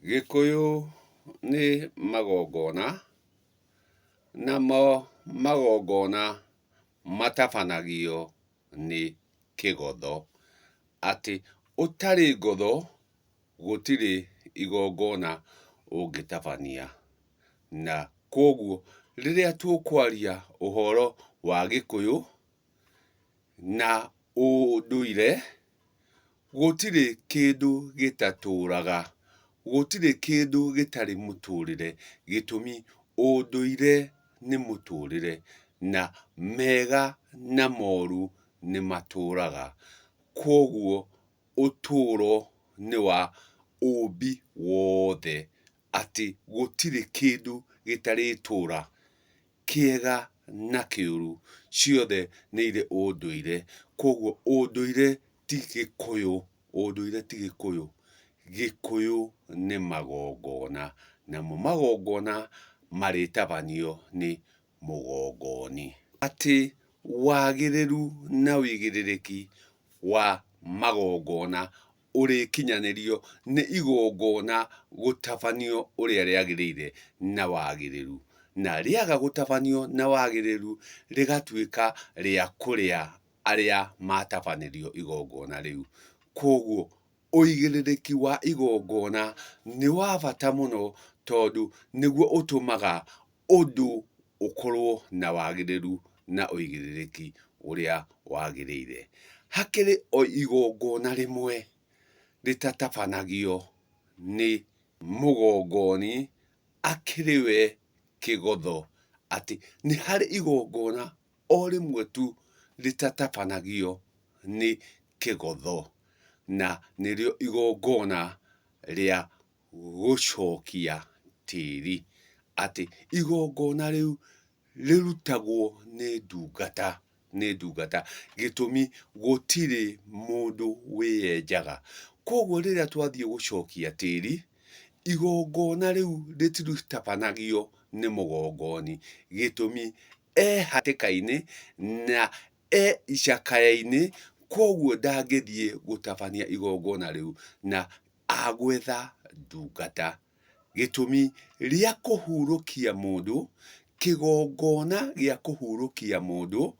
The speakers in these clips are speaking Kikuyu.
Gĩkũyũ nĩ magongona, namo magongona matabanagio nĩ kĩgotho. Atĩ ũtarĩ ngotho gũtirĩ igongona ũngĩtabania. Na koguo rĩrĩa tũkwaria ũhoro wa Gĩkũyũ na ũndũire, gũtirĩ kĩndũ gĩtatũraga, gũtirĩ kĩndũ gĩtarĩ mũtũrĩre, gĩtũmi ũndũire nĩ mũtũrĩre, na mega na moru nĩ matũraga. Koguo ũtũro nĩ wa ũmbi wothe, atĩ gũtirĩ kĩndũ gĩtarĩtũra, kĩega na kĩũru ciothe nĩ irĩ ũndũire. Koguo ũndũire ti Gĩkũyũ, ũndũire ti Gĩkũyũ, Gĩkũyũ nĩ magongona, namo magongona marĩtabanio nĩ mũgongoni. Atĩ wagĩrĩru na wĩigĩrĩrĩki wa magongona ũrĩkinyanĩrio nĩ igongona gũtabanio ũrĩa rĩagĩrĩire na wagĩrĩru. Na rĩaga gũtabanio na wagĩrĩru rĩgatuĩka rĩa kũrĩa arĩa matabanĩrio igongona rĩu. Koguo ũigĩrĩrĩki wa igongona nĩ wa bata mũno, tondũ nĩguo ũtũmaga ũndũ ũkorwo na wagĩrĩru na ũigĩrĩrĩki ũrĩa wagĩrĩire. Hakĩrĩ o igongona rĩmwe rĩtatabanagio nĩ mũgongoni, akĩrĩ we kĩgotho. Atĩ nĩ harĩ igongona o rĩmwe tu rĩtatabanagio nĩ kĩgotho, na nĩrĩo igongona rĩa gũcokia tĩri. Atĩ igongona rĩu rĩrutagwo nĩ ndungata, nĩ ndungata, gĩtũmi gũtirĩ mũndũ wĩyenjaga. Koguo rĩrĩa twathiĩ gũcokia tĩri, igongona rĩu rĩtiritabanagio nĩ mũgongoni, gĩtũmi hatĩka-inĩ na icakaya-inĩ. Koguo ndangĩthiĩ gũtabania igongona rĩu na agwetha ndungata, gĩtũmi rĩa kũhurũkia mũndũ, kĩgongona gĩa kũhurũkia mũndũ,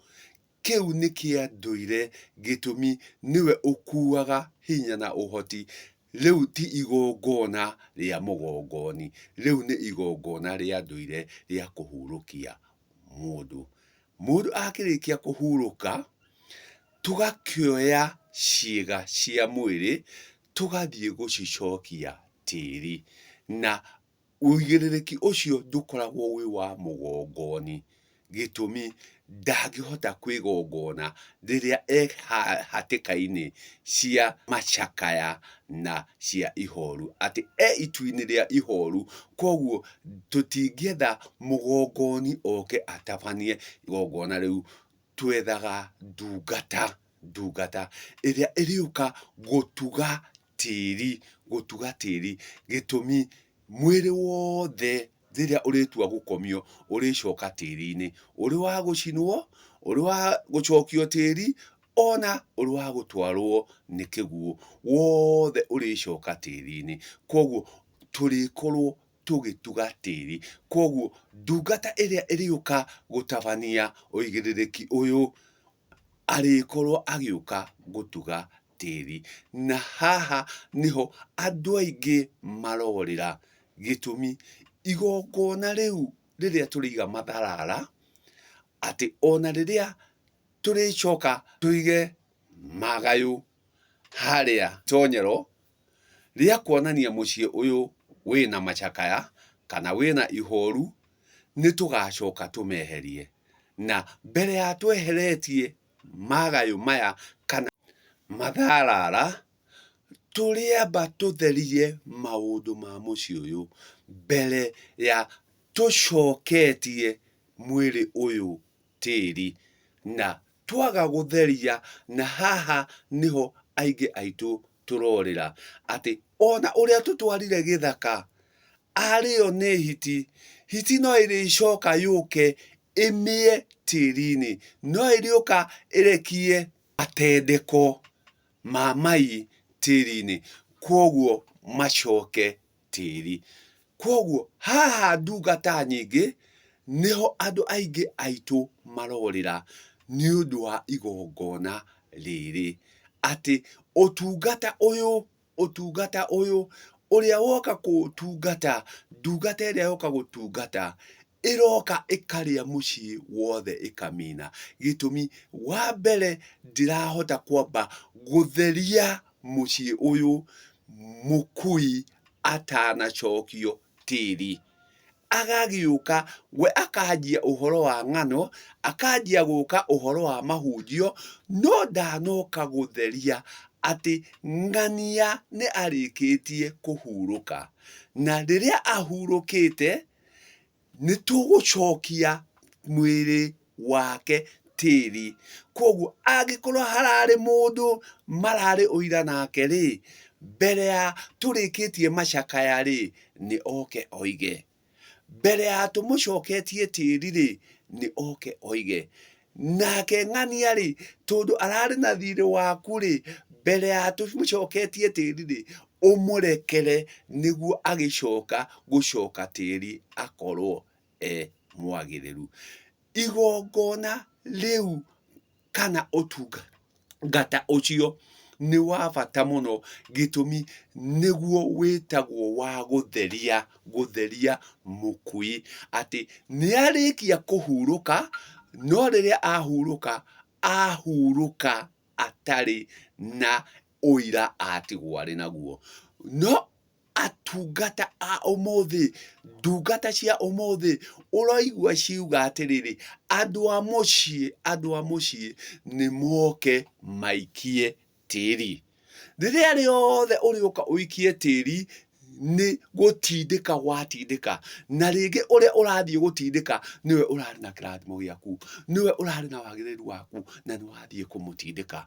kĩu nĩ kĩa ndũire, gĩtũmi nĩwe ũkuaga hinya na ũhoti. Rĩu ti igongona rĩa mũgongoni, rĩu nĩ igongona rĩa ndũire rĩa kũhurũkia mũndũ. Mũndũ akĩrĩkia kũhurũka, tũgakĩoya ciĩga cia mwĩrĩ, tũgathiĩ gũcicokia tĩri. Na ũigĩrĩrĩki ũcio ndũkoragwo wĩ wa mũgongoni, gĩtũmi ndangĩhota kwĩgongona rĩrĩa hatĩka-inĩ cia macakaya na cia ihoru. Atĩ itu-inĩ rĩa ihoru, koguo tũtingĩetha mũgongoni oke atabanie igongona rĩu. Twethaga ndungata, ndungata ĩrĩa ĩrĩũka gũtuga tĩri, gũtuga tĩri, gĩtũmi mwĩrĩ wothe rĩrĩa ũrĩtua gũkomio ũrĩcoka tĩri-inĩ. Ũrĩ wa gũcinwo, ũrĩ wa gũcokio tĩri, ona ũrĩ wa gũtwarwo nĩ kĩguũ, wothe ũrĩcoka tĩri-inĩ. Koguo tũrĩkorwo tũgĩtuga tĩri. Koguo ndungata ĩrĩa ĩrĩũka gũtabania ũigĩrĩrĩki ũyũ, arĩkorwo agĩũka gũtuga tĩri. Na haha nĩho andũ aingĩ marorĩra, gĩtũmi igongona rĩu rĩrĩa tũrĩiga matharara, atĩ ona rĩrĩa tũrĩcoka tũige magayũ harĩa itoonyero rĩa kuonania mũciĩ ũyũ wĩna macakaya kana wĩna ihoru, nĩ tũgacoka tũmeherie. Na mbere ya tweheretie magayũ maya kana matharara, tũrĩamba tũtherie maũndũ ma mũciĩ ũyũ mbere ya tũcoketie mwĩrĩ ũyũ tĩri. Na twaga gũtheria, na haha nĩho aingĩ aitũ tũrorĩra, atĩ ona ũrĩa tũtwarire gĩthaka arĩo nĩ hiti, hiti no ĩrĩcoka yũke ĩmĩe tĩri-inĩ, no ĩrĩũka ĩrekie matendeko ma mai tĩri-inĩ. Koguo macoke tĩri. Koguo haha ndungata nyingĩ niho andũ aingĩ aitũ marorĩra nĩ ũndũ wa igongona rĩrĩ, atĩ ũtungata ũyũ ũrĩa woka kũũtungata, ndungata ĩrĩa yoka gũtungata ĩroka ĩkarĩa mũciĩ wothe ĩkamina. Gĩtũmi wa mbere ndĩrahota kwamba gũtheria mũciĩ ũyũ mũkui atanacokio tĩri. Agagĩũka we akanjia ũhoro wa ng'ano, akanjia gũka ũhoro wa mahunjio, no ndanoka gũtheria atĩ ng'ania nĩ arĩkĩtie kũhurũka. Na rĩrĩa ahurũkĩte, nĩ tũgũcokia mwĩrĩ wake tĩri. Koguo angĩkorwo hararĩ mũndũ mararĩ ũira nake rĩ, mbere ya tũrĩkĩtie macakaya rĩ, nĩ oke oige. Mbere ya tũmũcoketie tĩri rĩ, nĩ oke oige. Nake ng'ania rĩ, tondũ ararĩ na thirĩ waku rĩ, mbere ya tũmũcoketie tĩri rĩ, ũmũrekere nĩguo agĩcoka gũcoka tĩri akorwo mwagĩrĩru. Igongona rĩu kana ũtungata ũcio nĩ wa bata mũno, gĩtũmi nĩguo wĩtagwo wa gũtheria mũkui, atĩ nĩ arĩkia kũhurũka, no rĩrĩa ahurũka atarĩ na ũira atigwo arĩ naguo. No atungata a ũmũthĩ, ndungata cia ũmũthĩ, ũroigua ciuga atĩrĩrĩ, andũ a mũciĩ nĩ moke maikie tĩri. Rĩrĩa rĩothe ũrĩũka ũikie tĩri, nĩ gũtindĩka watindĩka. Na rĩngĩ ũrĩa ũrathiĩ gũtindĩka nĩwe ũrarĩ na kĩrathimo gĩaku, nĩwe ũrarĩ na wagĩrĩru waku, na nĩ wathiĩ kũmũtindĩka.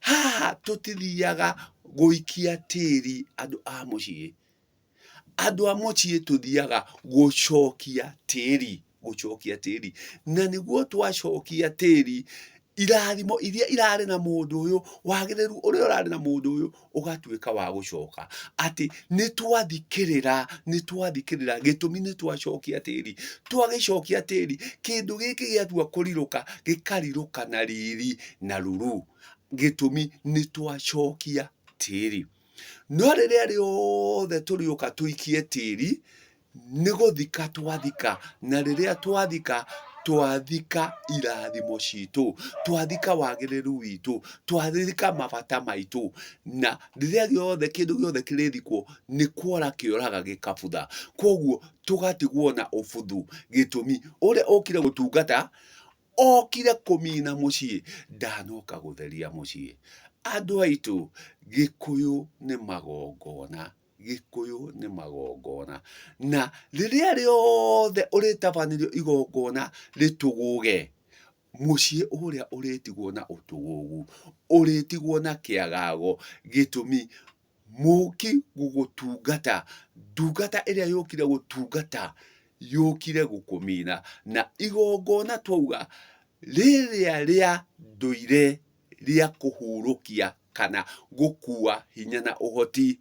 Haha tũtithiaga gũikia tĩri andũ a mũciĩ. Andũ a mũciĩ tũthiaga gũcokia tĩri. Na nĩguo twacokia tĩri, irathimo iria irarĩ na mũndũ ũyũ, wagĩrĩru ũrĩa ũrarĩ na mũndũ ũyũ, ũgatuĩka wa gũcoka. Atĩ nĩ twathikĩrĩra, gĩtũmi nĩ twacokia tĩri. Twagĩcokia tĩri, kĩndũ gĩkĩ gĩatua kũrirũka, gĩkarirũka na riri na ruru. Gĩtũmi nĩ twacokia tĩri. No rĩrĩa rĩothe tũrĩũka tũikie tĩri, nĩ gũthika twathika. Na rĩrĩa twathika irathimo citũ, twathika wagĩrĩru witũ, twathika mabata maitũ. Na rĩrĩa kĩndũ gĩothe kĩrĩthikwo, nĩ kuora kĩoraga gĩkabutha. Koguo tũgatigwo na ũbuthu. Gĩtũmi ũrĩa ũkire gũtungata, okire kũmina mũciĩ, ndanoka gũtheria mũciĩ. Andũ aitũ, Gĩkũyũ nĩ magongona. Na rĩrĩa rĩothe ũrĩtabanĩrio igongona rĩtũgũge, mũciĩ ũrĩa ũrĩtigwo na ũtũgũgu, ũrĩtigwo na kĩagago. Gĩtũmi mũki gũgũtungata, ndungata ĩrĩa yũkire gũtungata, yũkire gũkũmina. Na igongona twauga rĩrĩa rĩa ndũire rĩa kũhurũkia kana gũkua hinya na ũhoti,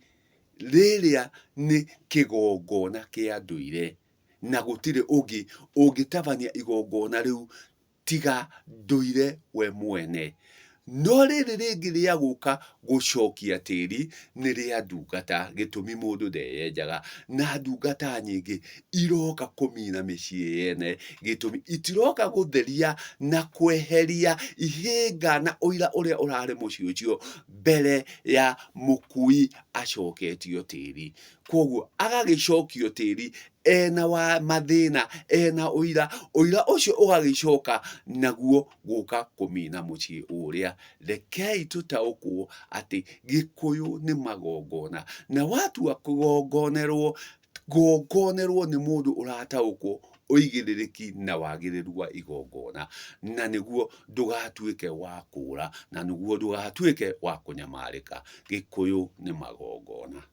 rĩrĩa nĩ kĩgongona kĩa ndũire. Na gũtirĩ ũngĩ ũngĩtabania igongona rĩu tiga ndũire we mwene. No rĩrĩ rĩngĩ rĩa gũka gũcokia tĩri nĩ rĩa ndungata, gĩtũmi mũndũ ndeyenjaga. Na ndungata nyingĩ iroka kũmina mĩciĩ yene, gĩtũmi itiroka gũtheria na kweheria ihĩnga na ũira ũrĩa ũrarĩ mũciĩ ũcio mbere ya mũkui acoketio tĩri. Koguo agagĩcokio tĩri ena mathĩna, ena ũira ũcio ũgagĩcoka naguo gũka kũmina mũciĩ ũrĩa. Rekei tũtaũkwo atĩ Gĩkũyũ nĩ magongona. Na watua kũgongonerwo nĩ mũndũ ũrataũkwo ũigĩrĩrĩki na wagĩrĩru wa igongona. Na nĩguo ndũgatuĩke wa kũũra, na nĩguo ndũgatuĩke wa kũnyamarĩka. Gĩkũyũ nĩ magongona.